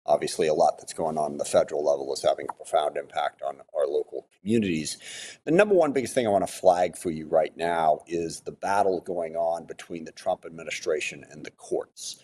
obviously a lot that's going on the federal level is having a profound impact on our local communities. The number one biggest thing I want to flag for you right now is the battle going on between the Trump administration and the courts.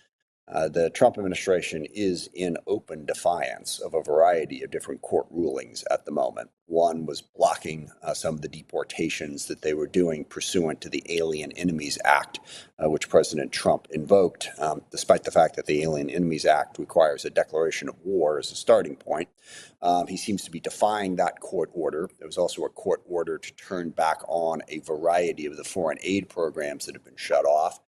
The Trump administration is in open defiance of a variety of different court rulings at the moment. One was blocking some of the deportations that they were doing pursuant to the Alien Enemies Act, which President Trump invoked, despite the fact that the Alien Enemies Act requires a declaration of war as a starting point. He seems to be defying that court order. There was also a court order to turn back on a variety of the foreign aid programs that have been shut off.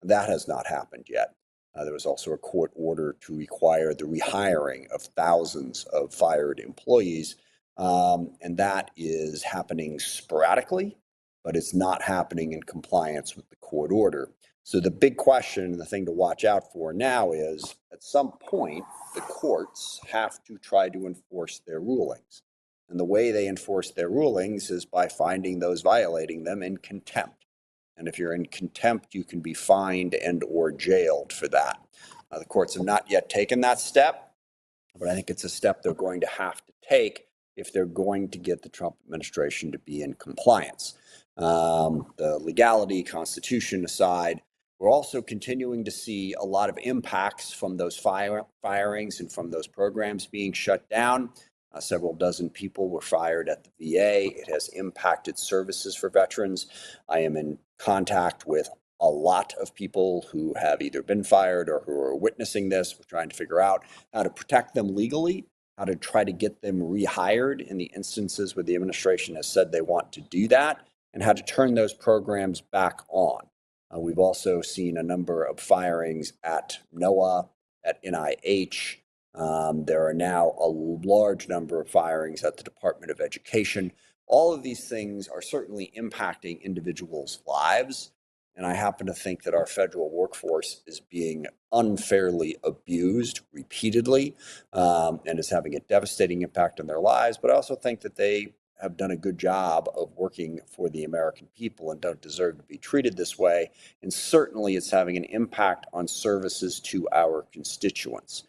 That has not happened yet. There was also a court order to require the rehiring of thousands of fired employees, and that is happening sporadically, but it's not happening in compliance with the court order. So the big question and the thing to watch out for now is, at some point, the courts have to try to enforce their rulings. And the way they enforce their rulings is by finding those violating them in contempt. And if you're in contempt, you can be fined and or jailed for that. The courts have not yet taken that step, but I think it's a step they're going to have to take if they're going to get the Trump administration to be in compliance. The legality, Constitution aside, we're also continuing to see a lot of impacts from those firings and from those programs being shut down. Several dozen people were fired at the VA. It has impacted services for veterans. I am in contact with a lot of people who have either been fired or who are witnessing this. We're trying to figure out how to protect them legally, how to try to get them rehired in the instances where the administration has said they want to do that, and how to turn those programs back on. We've also seen a number of firings at NOAA, at NIH. There are now a large number of firings at the Department of Education. All of these things are certainly impacting individuals' lives. And I happen to think that our federal workforce is being unfairly abused repeatedly and is having a devastating impact on their lives. But I also think that they have done a good job of working for the American people and don't deserve to be treated this way. And certainly it's having an impact on services to our constituents.